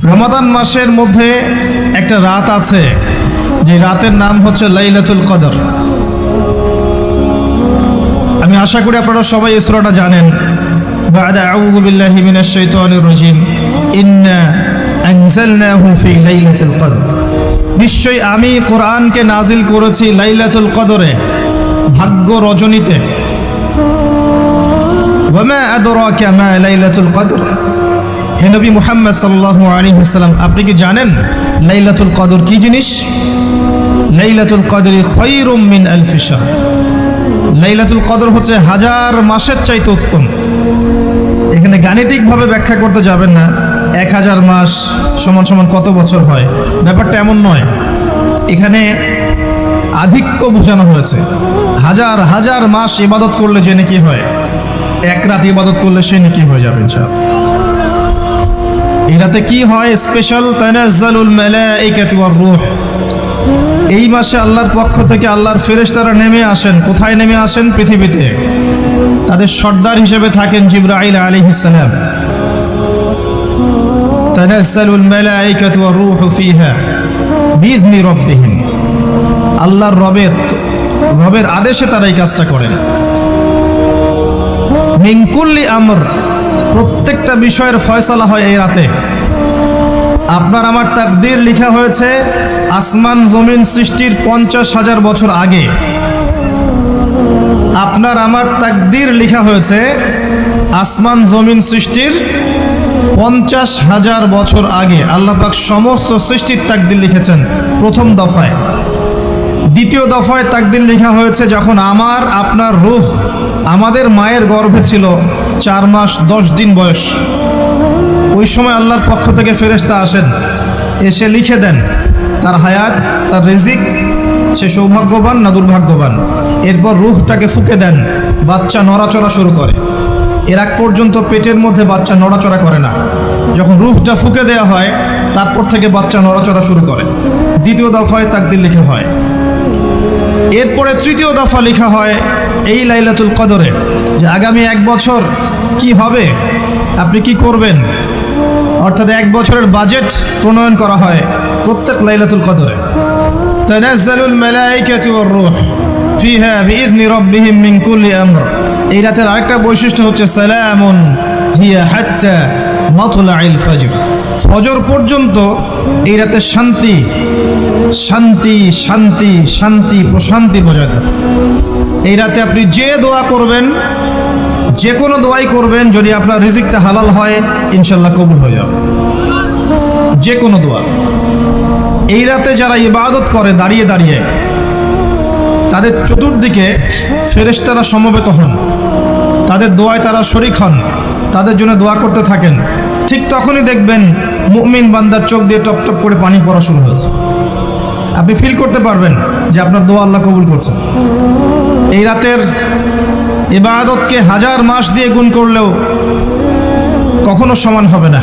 রমাদান মাসের মধ্যে একটা রাত আছে, যে রাতের নাম হচ্ছে লাইলাতুল কদর। আমি আশা করি আপনারা সবাই এই সূরাটা জানেন। বা'দা আউযু বিল্লাহি মিনাশ শাইতানির রাজীম, ইন্না আনজালনাহু ফি লাইলাতুল কদর। নিশ্চয়ই আমি কোরআনকে নাজিল করেছি লাইলাতুল কদরে, ভাগ্য রজনীতে। ওয়া মা আদরাকা মা লাইলাতুল কদর। হে নবী মুহাম্মদ সাল্লাল্লাহু আলাইহি ওয়াসাল্লাম, আপনি কি জানেন লাইলাতুল কদর কি জিনিস? লাইলাতুল কদরি খায়রুম মিন আলফি শাহর। লাইলাতুল কদর হচ্ছে হাজার মাসের চাইতে উত্তম। এখানে গাণিতিকভাবে ব্যাখ্যা করতে যাবেন না 1000 মাস সমান সমান কত বছর হয়, ব্যাপারটা এমন নয়। এখানে আধিক্য বোঝানো হয়েছে। হাজার হাজার মাস ইবাদত করলে যে নেকি হয়, এক রাত ইবাদত করলে সে নেকি হয়ে যাবে ইনশাআল্লাহ। এই রাতে কি হয়? স্পেশাল তানাজ্জালুল মালাইকাতু ওয়ার রূহ। এই মাসে আল্লাহর পক্ষ থেকে আল্লাহর ফেরেশতারা নেমে আসেন। কোথায় নেমে আসেন? পৃথিবীতে। তাদের সর্দার হিসেবে থাকেন জিবরাইল আলাইহিস সালাম। তানাজ্জালুল মালাইকাতু ওয়ার রূহু ফিহা বিইذনি রাব্বিহিম। আল্লাহর রবের আদেশে তারা এই কাজটা করেন। মিন কুল্লি আমর, প্রত্যেকটা বিষয়ের ফয়সালা হয় এই রাতে। আপনার আমার তাকদীর লেখা হয়েছে আসমান জমিন সৃষ্টির 50,000 বছর আগে। আপনার আমার তাকদীর লেখা হয়েছে আসমান জমিন সৃষ্টির 50,000 বছর আগে। আল্লাহ পাক সমস্ত সৃষ্টির তাকদীর লিখেছেন প্রথম দফায়। দ্বিতীয় দফায় তাকদীর লেখা হয়েছে যখন আমার আপনার রূহ আমাদের মায়ের গর্ভে ছিল 4 মাস 10 দিন বয়স। ওই সময় আল্লাহর পক্ষ থেকে ফেরেশতা আসেন, এসে লিখে দেন তার হায়াত, তার রিজিক, সে সৌভাগ্যবান না দুর্ভাগ্যবান। এরপর রূহটাকে ফুঁকে দেন, বাচ্চা নড়াচড়া শুরু করে। এর আগ পর্যন্ত পেটের মধ্যে বাচ্চা নড়াচড়া করে না। যখন রূহটা ফুঁকে দেওয়া হয় তারপর থেকে বাচ্চা নড়াচড়া শুরু করে। দ্বিতীয় দফায় তাকদীর লেখা হয়। এরপরে তৃতীয় দফা লেখা হয় এই লাইলাতুল কদরে, যে আগামী 1 বছর কি হবে, আপনি কি করবেন। অর্থাৎ 1 বছরের বাজেট প্রণয়ন করা হয় প্রত্যেক লাইলাতুল কদরে। তানাজ্জালুল মালাইকাতু ওয়ার রূহ ফিহা বিইذনি রাব্বিহিম মিন কুল্লি আমর। এই রাতের আরেকটা বৈশিষ্ট্য হচ্ছে সালামুন হিয়া হাত্তা মাতলাইল ফজর। ফজর পর্যন্ত এই রাতে শান্তি শান্তি শান্তি শান্তি প্রশান্তি বজায় থাকে। এই রাতে আপনি যে দোয়া করবেন, যে কোনো দোয়াই করবেন, যদি আপনার রিজিকটা হালাল হয় ইনশাল্লাহ কবুল হয়ে যাবে। যে কোনো দোয়া। এই রাতে যারা ইবাদত করে দাঁড়িয়ে দাঁড়িয়ে, তাদের চতুর্দিকে ফেরেশতারা সমবেত হন, তাদের দোয়ায় তারা শরীক হন, তাদের জন্য দোয়া করতে থাকেন। ঠিক তখনই দেখবেন মুমিন বান্দার চোখ দিয়ে টপ টপ করে পানি পড়া শুরু হয়েছে। আপনি ফিল করতে পারবেন যে আপনার দোয়া আল্লাহ কবুল করছেন। এই রাতের ইবাদতকে 1000 মাস দিয়ে গুণ করলেও কখনো সমান হবে না।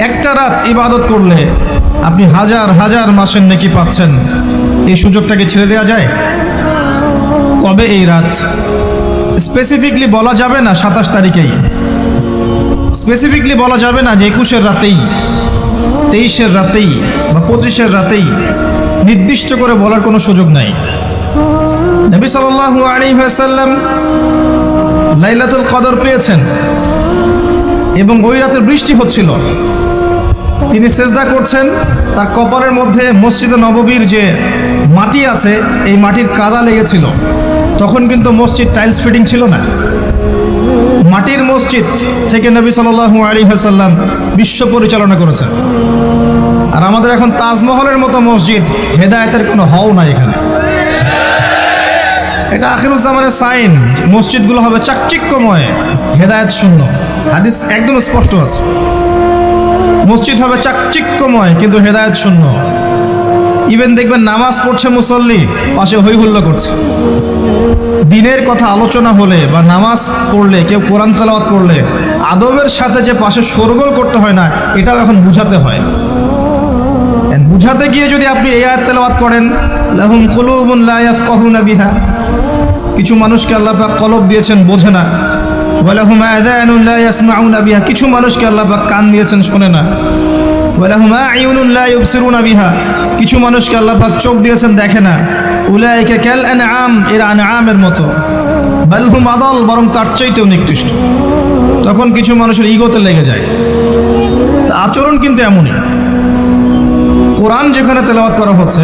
একটা রাত ইবাদত করলে আপনি হাজার হাজার মাসের নেকি পাচ্ছেন। এই সুযোগটাকে ছেড়ে দেওয়া যায়? কবে এই রাত স্পেসিফিকলি বলা যাবে না 27 তারিখেই, স্পেসিফিকলি বলা যাবে না যে 21-এর রাতেই, 23-এর রাতেই বা 25-এর রাতেই। নির্দিষ্ট করে বলার কোনো সুযোগ নাই। নবী সাল্লাল্লাহু আলাইহি ওয়াসাল্লাম লাইলাতুল কদর পেয়েছেন এবং ওই রাতে বৃষ্টি হচ্ছিল। তিনি সেজদা করছেন, তার কপালের মধ্যে মসজিদে নববীর যে মাটি আছে এই মাটির কাদা লেগেছিল। তখন কিন্তু মসজিদ টাইলস ফিটিং ছিল না। মাটির মসজিদ থেকে নবী সাল্লাল্লাহু আলাইহি ওয়াসাল্লাম বিশ্ব পরিচালনা করেছেন। আর আমাদের এখন তাজমহলের মতো মসজিদ, হেদায়েতের কোনো হও নাই এখানে। এটা আখিরুজ্জামানের সাইন, মসজিদগুলো হবে চাকচিক্যময়, হেদায়েত শূন্য। হাদিস একদম স্পষ্ট আছে, মসজিদ হবে চাকচিক্যময় কিন্তু হেদায়েত শূন্য। ইভেন দেখবেন নামাজ পড়ছে মুসল্লি, পাশে হই হুল্লো করছে। দিনের কথা আলোচনা হলে বা নামাজ পড়লে, কেউ কোরআন তেলাওয়াত করলে আদবের সাথে যে পাশে শোরগোল করতে হয় না, এটাও এখন বুঝাতে হয়। বুঝাতে গিয়ে যদি আপনি এই আয়াত তেলাওয়াত করেন, লাহুম কুলুবুন লা ইয়াফকাহুনা বিহা, কিছু মানুষকে আল্লাহ পাক কলব দিয়েছেন, বোঝে না। ওয়ালাহুম আযানুন লা ইয়াসমাউনা বিহা, কিছু মানুষকে আল্লাহ পাক কান দিয়েছেন, শোনে না। ওয়ালাহুম আ'য়ুনুন লা ইউবসিরুনা বিহা, কিছু মানুষকে আল্লাহ পাক চোখ দিয়েছেন, দেখে না। উলাইকা কাল আনআম, এরা আনআমের মতো। বাল হুম আদাল, বরং তার চাইতেও নিকৃষ্ট। তখন কিছু মানুষের ইগোতে লেগে যায়। তা আচরণ কিন্তু এমনই। কোরআন যেখানে তেলাওয়াত করা হচ্ছে,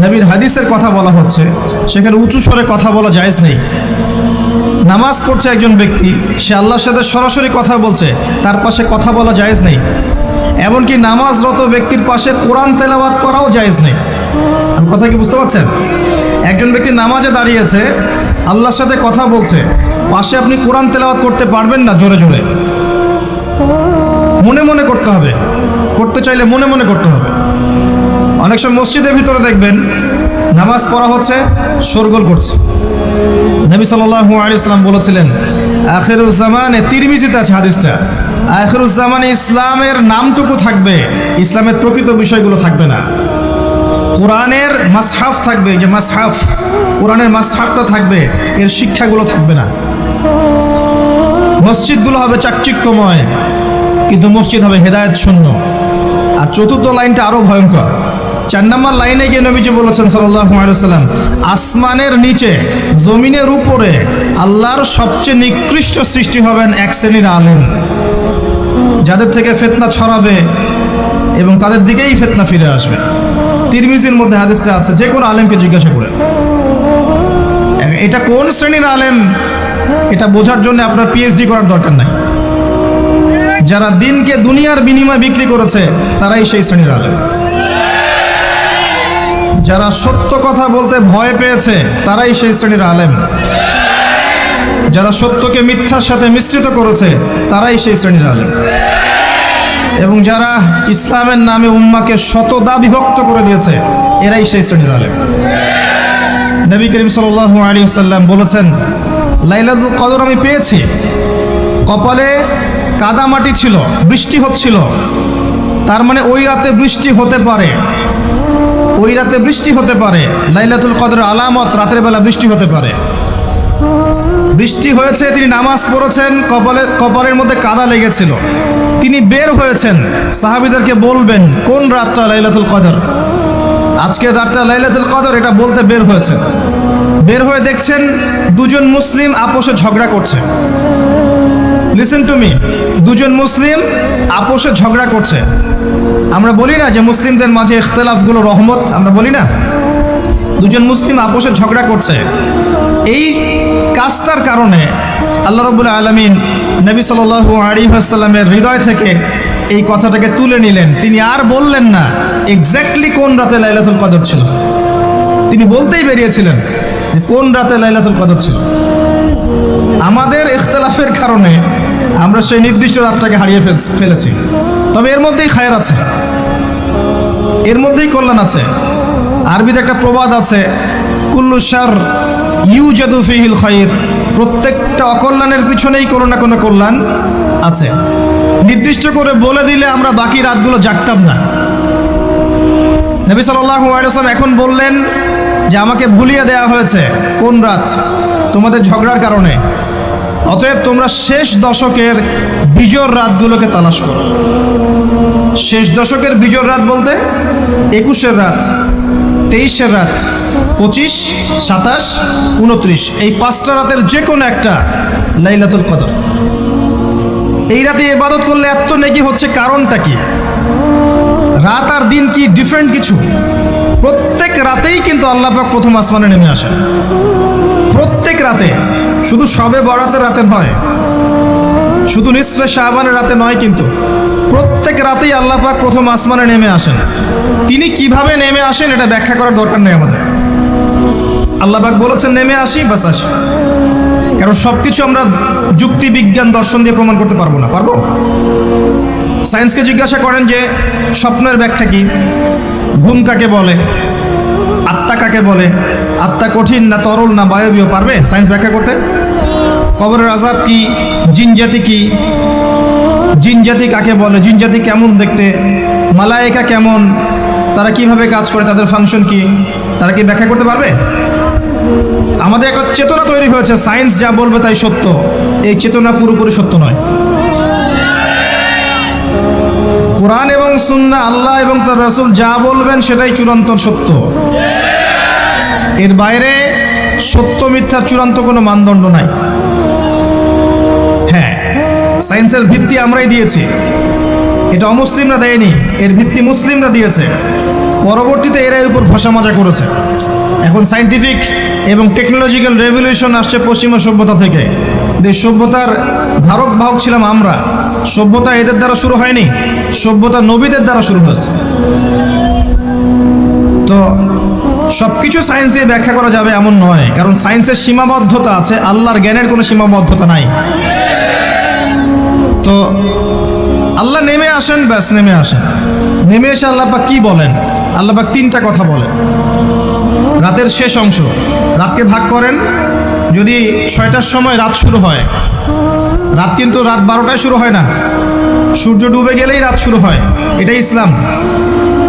নবীর হাদিসের কথা বলা হচ্ছে, সেখানে উঁচু স্বরে কথা বলা জায়েজ নেই। নামাজ পড়ছে একজন ব্যক্তি, সে আল্লাহর সাথে সরাসরি কথা বলছে, তার পাশে কথা বলা জায়েজ নেই। এমনকি নামাজরত ব্যক্তির পাশে কোরআন তেলাওয়াত করাও জায়েজ নেই। আমি কথা কি বুঝতে পারছেন? একজন ব্যক্তি নামাজে দাঁড়িয়েছে, আল্লাহর সাথে কথা বলছে, পাশে আপনি কোরআন তেলাওয়াত করতে পারবেন না জোরে জোরে। মনে মনে করতে হবে, করতে চাইলে মনে মনে করতে হবে। অনেক সময় মসজিদের ভিতরে দেখবেন নামাজ পড়া হচ্ছে, শোরগোল করছে। নবী সাল্লাল্লাহু আলাইহি ওয়াসাল্লাম বলেছিলেন, আখিরুজ জামানে, তিরমিজিতে আছে হাদিসটা, আখিরুজ জামানে ইসলামের নামটুকু থাকবে, ইসলামের প্রকৃত বিষয়গুলো থাকবে না। কোরআনের মাসহাফ থাকবে, যে মাসহাফ, কোরআনের মাসহাফটা থাকবে, এর শিক্ষাগুলো থাকবে না। মসজিদগুলো হবে চাকচিক্যময়, কিন্তু মসজিদ হবে হেদায়েত শূন্য। আর চতুর্থ লাইনটা আরো ভয়ঙ্কর। 4 নম্বর লাইনে গিয়ে নবীজি বলেছেন সাল্লাল্লাহু আলাইহি ওয়াসাল্লাম, আসমানের নিচে জমিনের উপরে আল্লাহর সবচেয়ে নিকৃষ্ট সৃষ্টি হবেন এক শ্রেণীর আলেম, যাদের থেকে ফিতনা ছড়াবে এবং তাদের দিকেই ফিতনা ফিরে আসবে। তিরমিজির মধ্যে হাদিসটা আছে, যে কোনো আলেমকে জিজ্ঞাসা করে এটা কোন শ্রেণীর আলেম, এটা বোঝার জন্য আপনার পিএইচডি করার দরকার নাই। যারা দিনকে দুনিয়ার বিনিময়ে বিক্রি করেছে, তারাই সেই শ্রেণীর আলেম। যারা সত্য কথা বলতে ভয় পেয়েছে, তারাই সেই শ্রেণীর আলেম। যারা সত্যকে মিথ্যার সাথে মিশ্রিত করেছে, তারাই সেই শ্রেণীর আলেম। এবং যারা ইসলামের নামে উম্মাকে শতদা বিভক্ত করে দিয়েছে, এরাই সেই শ্রেণীর আলেম। নবী করিম সাল্লাল্লাহু আলাইহি ওয়াসাল্লাম বলেছেন, লাইলাতুল কদর আমি পেয়েছি, কপালে কাদামাটি ছিল, বৃষ্টি হচ্ছিল, তার মানে ওই রাতে বৃষ্টি হতে পারে, ওই রাতে বৃষ্টি হতে পারে। লাইলাতুল কদরের আলামত, রাতের বেলা বৃষ্টি হতে পারে। বৃষ্টি হয়েছে, তিনি নামাজ পড়েছেন, কপালের মধ্যে কাদা লেগেছিল, তিনি বের হয়েছেন, সাহাবীদেরকে বলবেন কোন রাতটা লাইলাতুল কদর, আজকের রাতটা লাইলাতুল কদর, এটা বলতে বের হয়েছেন। বের হয়ে দেখছেন দুজন মুসলিম আপোষে ঝগড়া করছে। লিসেন টু মি, দুজন মুসলিম আপোষে ঝগড়া করছে। আমরা বলি না যে মুসলিমদের মাঝে ইখতিলাফগুলো রহমত, আমরা বলি না? দুজন মুসলিম আপোষে ঝগড়া করছে, এই কাজটার কারণে আল্লাহ রাব্বুল আলামিন নবী সাল্লাল্লাহু আলাইহি ওয়াসাল্লামের হৃদয় থেকে এই কথাটাকে তুলে নিলেন। তিনি আর বললেন না এক্স্যাক্টলি কোন রাতে লাইলাতুল কদর ছিল, তিনি বলতেই বেরিয়েছিলেন যে কোন রাতে লাইলাতুল কদর ছিল। আমাদের ইখতিলাফের কারণে আমরা সেই নির্দিষ্ট রাতটাকে হারিয়ে ফেলেছি। তবে এর মধ্যেই খায়ের আছে, এর মধ্যেই কল্যাণ আছে। আরবিতে একটা প্রবাদ আছে, কুল্লু শার ইউজাদু ফিহিল খায়র, প্রত্যেকটা অকল্যাণের পিছনেই কোনো না কোনো কল্যাণ আছে। নির্দিষ্ট করে বলে দিলে আমরা বাকি রাতগুলো জাগতাম না। নবী সাল্লাল্লাহু আলাইহি ওয়াসাল্লাম এখন বললেন যে আমাকে ভুলিয়ে দেওয়া হয়েছে কোন রাত, তোমাদের ঝগড়ার কারণে। অতএব তোমরা শেষ দশকের বিজোড় রাতগুলোকে তালাশ করো। শেষ দশকের বিজোড় রাত বলতে 21-এর রাত, 23-এর রাত, 25, 27, 29, এই 5টা রাতের যে কোনো একটা লাইলাতুল কদর। এই রাতে ইবাদত করলে এত নেকি হচ্ছে, কারণটা কি? রাত আর দিন কি ডিফারেন্ট কিছু? প্রত্যেক রাতেই কিন্তু আল্লাহ পাক প্রথম আসমানে নেমে আসেন, প্রত্যেক রাতে, শুধু শবে বরাতের রাতে নয়, শুধু নিসফে শাবানের রাতে নয়, কিন্তু প্রত্যেক রাতেই আল্লাহ পাক প্রথম আসমানে নেমে আসেন। তিনি কিভাবে নেমে আসেন এটা ব্যাখ্যা করার দরকার নেই আমাদের। আল্লাহ পাক বলেছেন নেমে আসি, বাস আসি। কারণ সবকিছু আমরা যুক্তি, বিজ্ঞান, দর্শন দিয়ে প্রমাণ করতে পারবো না। পারবো? সায়েন্সকে জিজ্ঞাসা করেন যে স্বপ্নের ব্যাখ্যা কি, ঘুম কাকে বলে, আত্মা কাকে বলে, আত্মা কঠিন না তরল না বায়বীয়, পারবে সায়েন্স ব্যাখ্যা করতে? কবরের আযাব কি, জিন জাতি কি, জিন জাতি কাকে বলে, জিন জাতি কেমন দেখতে, মালায়েকা কেমন, তারা কিভাবে কাজ করে, তাদের ফাংশন কি, তারা কি ব্যাখ্যা করতে পারবে? আমাদের একটা চেতনা তৈরি হয়েছে, সায়েন্স যা বলবে তাই সত্য। এই চেতনা পুরোপুরি সত্য নয়। কোরআন এবং সুন্নাহ, আল্লাহ এবং তার রাসূল যা বলবেন সেটাই চূড়ান্ত সত্য। এর বাইরে সত্য মিথ্যার চূড়ান্ত কোনো মানদণ্ড নাই। হ্যাঁ, সায়েন্সের ভিত্তি আমরাই দিয়েছি, এটা অমুসলিমরা দেয়নি, এর ভিত্তি মুসলিমরা দিয়েছে। পরবর্তীতে এরা এর উপর ঘষা মাজা করেছে। এখন সায়েন্টিফিক এবং টেকনোলজিক্যাল রেভলিউশন আসছে পশ্চিমা সভ্যতা থেকে। এই সভ্যতার ধারক বাহক ছিলাম আমরা। সভ্যতা এদের দ্বারা শুরু হয়নি, সভ্যতা নবীদের দ্বারা শুরু হয়েছে। তো সব কিছু সায়েন্স দিয়ে ব্যাখ্যা করা যাবে এমন নয়, কারণ সায়েন্সের সীমাবদ্ধতা আছে, আল্লাহর জ্ঞানের কোনো সীমাবদ্ধতা নাই। তো আল্লাহ নেমে আসেন, ব্যাস নেমে আসেন। নেমে এসে আল্লাহ পাক কি বলেন? আল্লাহ পাক তিনটা কথা বলেন। রাতের শেষ অংশ, রাতকে ভাগ করেন। যদি 6টার সময় রাত শুরু হয়, রাত কিন্তু রাত 12টায় শুরু হয় না, সূর্য ডুবে গেলেই রাত শুরু হয়, এটাই ইসলাম।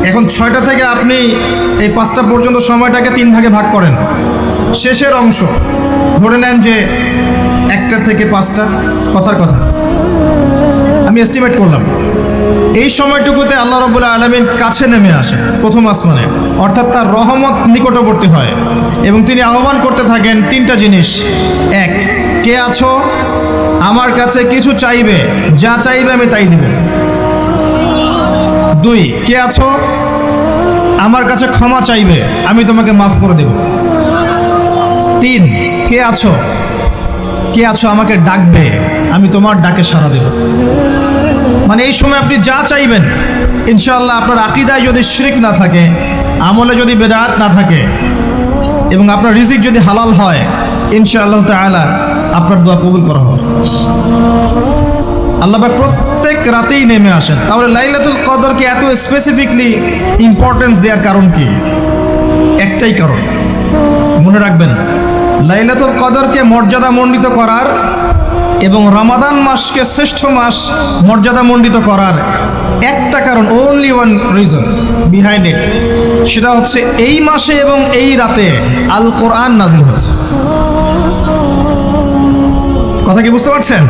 এখন 6টা থেকে আপনি এই 5টা পর্যন্ত সময়টাকে 3 ভাগে ভাগ করেন। শেষের অংশ ধরে নেন যে 1টা থেকে 5টা, কথার কথা আমি এস্টিমেট করলাম। এই সময়টুকুতে আল্লাহ রাব্বুল আলামিন কাছে নেমে আসে প্রথম আসমানে, অর্থাৎ তার রহমত নিকটবর্তী হয় এবং তিনি আহ্বান করতে থাকেন 3টা জিনিস। 1, কে আছো? আমার কাছে কিছু চাইবে, যা চাইবে আমি তাই দিব। 2, কে আছো? আমার কাছে ক্ষমা চাইবে, আমি তোমাকে মাফ করে দেব। 3, কে আছো? কে আছো আমাকে ডাকবে, আমি তোমার ডাকে সাড়া দেব। মানে এই সময় আপনি যা চাইবেন ইনশাআল্লাহ, আপনার আকীদায় যদি শিরক না থাকে, আমলে যদি বেদাত না থাকে এবং আপনার রিজিক যদি হালাল হয়, ইনশাআল্লাহ তাআলা আপনার দোয়া কবুল করা হবে। আল্লাহ পাক প্রত্যেক রাতেই নেমে আসেন। তাহলে লাইলাতুল কদরকে এত স্পেসিফিকলি ইম্পর্টেন্স দেওয়ার কারণ কি? একটাই কারণ, মনে রাখবেন, লাইলাতুল কদরকে মর্যাদামণ্ডিত করার এবং রমাদান মাসকে শ্রেষ্ঠ মাস মর্যাদামণ্ডিত করার একটা কারণ, only one reason behind it, সেটা হচ্ছে এই মাসে এবং এই রাতে আল কোরআন নাজিল হয়েছে। কথা কি বুঝতে পারছেন?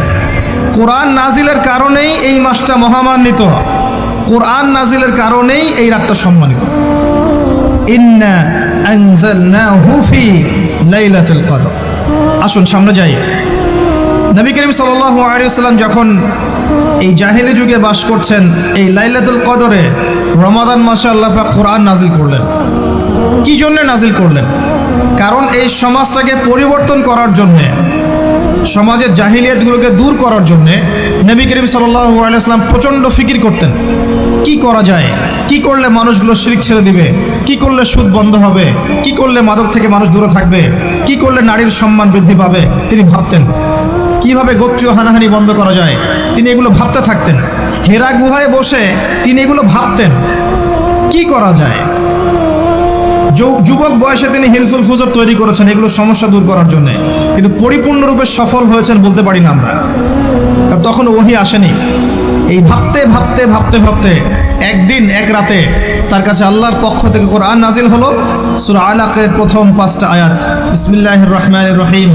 কোরআন নাজিলের কারণেই এই মাসটা মহামান্বিত, কোরআন নাজিলের কারণেই এই রাতটা সম্মানিত। ইন্না আনজালনাহু ফি লাইলাতুল কদর। আসুন সামনে যাই। নবী করিম সাল্লাল্লাহু আলাইহি ওয়াসাল্লাম যখন এই জাহেলি যুগে বাস করছেন, এই লাইলাতুল কদরে রমাদান মাসে আল্লাহ পাক কোরআন নাজিল করলেন। কি জন্য নাজিল করলেন? কারণ এই সমাজটাকে পরিবর্তন করার জন্যে, সমাজের জাহিলিয়াতগুলোকে দূর করার জন্যে নবী করিম সাল্লাল্লাহু আলাইহি ওয়াসাল্লাম প্রচণ্ড ফিকির করতেন। কি করা যায়, কি করলে মানুষগুলো শিরক ছেড়ে দিবে, কি করলে সুদ বন্ধ হবে, কি করলে মাদক থেকে মানুষ দূরে থাকবে, কি করলে নারীর সম্মান বৃদ্ধি পাবে। তিনি ভাবতেন কিভাবে গোত্রীয় হানাহানি বন্ধ করা যায়, তিনি এগুলো ভাবতে থাকতেন। হেরা গুহায় বসে তিনি এগুলো ভাবতেন কি করা যায়। যুবক বয়সে তিনি হিলফুল ফুজর তৈরি করেছেন এগুলো সমস্যা দূর করার জন্য, কিন্তু পরিপূর্ণরূপে সফল হয়েছেন বলতে পারি না আমরা, কারণ তখন ওহী আসেনি। এই ভাবতে ভাবতে ভাবতে ভাবতে একদিন এক রাতে তার কাছে আল্লাহর পক্ষ থেকে কোরআন নাজিল হলো। সূরা আলাকের প্রথম 5টা আয়াত, বিসমিল্লাহির রহমানির রহিম,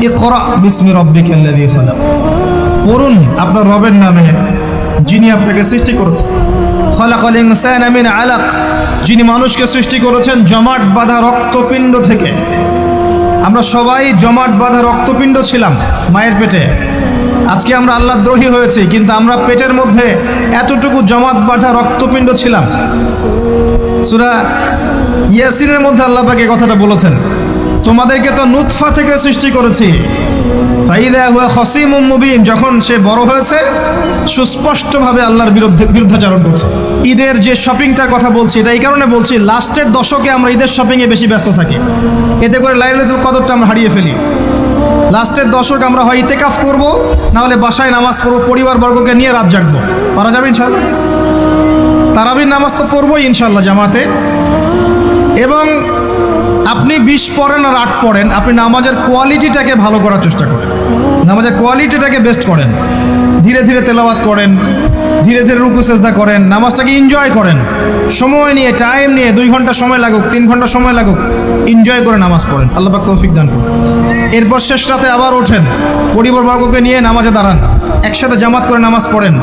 ইকরা বিসমি রাব্বিকাল্লাযী খালাক। পড়ুন আপনার রবের নামে যিনি আপনাকে সৃষ্টি করেছেন। খালাকাল ইনসানা মিন আলাক, যিনি মানুষকে সৃষ্টি করেছেন জমাট বাঁধা রক্তপিণ্ড থেকে। আমরা সবাই জমাট বাঁধা রক্তপিণ্ড ছিলাম মায়ের পেটে। আজকে আমরা আল্লাহ দ্রোহী হয়েছি, কিন্তু আমরা পেটের মধ্যে এতটুকু জমাট বাঁধা রক্তপিণ্ড ছিলাম। সূরা ইয়াসিনের মধ্যে আল্লাহ পাক এই কথাটা বলেছেন, তোমাদেরকে তো নুতফা থেকে সৃষ্টি করেছি, ফাইদা হুয়া খসিমুম মুবিন, যখন সে বড় হয়েছে সুস্পষ্টভাবে আল্লাহর বিরুদ্ধাচরণ করছে। ঈদের যে শপিংটার কথা বলছি, এটা এই কারণে বলছি, লাস্টের দশকে আমরা ঈদের শপিংয়ে বেশি ব্যস্ত থাকি, এতে করে লাইলাতুল কদরটা আমরা হারিয়ে ফেলি। লাস্টের দশক আমরা হয় ইতেকাফ করব, না হলে বাসায় নামাজ পড়বো, পরিবারবর্গকে নিয়ে রাত জাগবো। পারা যাবে ইনশাআল্লাহ? তারাবির নামাজ তো পড়বোই ইনশাআল্লাহ জামাতে। এবং আপনি 20 পড়েন আর 8 পড়েন, আপনি নামাজের কোয়ালিটিটাকে ভালো করার চেষ্টা করেন। নামাজের কোয়ালিটিটাকে বেস্ট করেন, ধীরে ধীরে তেলাওয়াত করেন, ধীরে ধীরে রুকু সেজদা করেন, নামাজটাকে এনজয় করেন, সময় নিয়ে টাইম নিয়ে 2 ঘন্টা সময় লাগুক 3 ঘন্টা সময় লাগুক এনজয় করে নামাজ পড়েন। আল্লাহ পাক তৌফিক দান করুন। এরপর শেষ রাতে আবার ওঠেন, পরিবারবর্গকে নিয়ে নামাজে দাঁড়ান, একসাথে জামাত করে নামাজ পড়েন।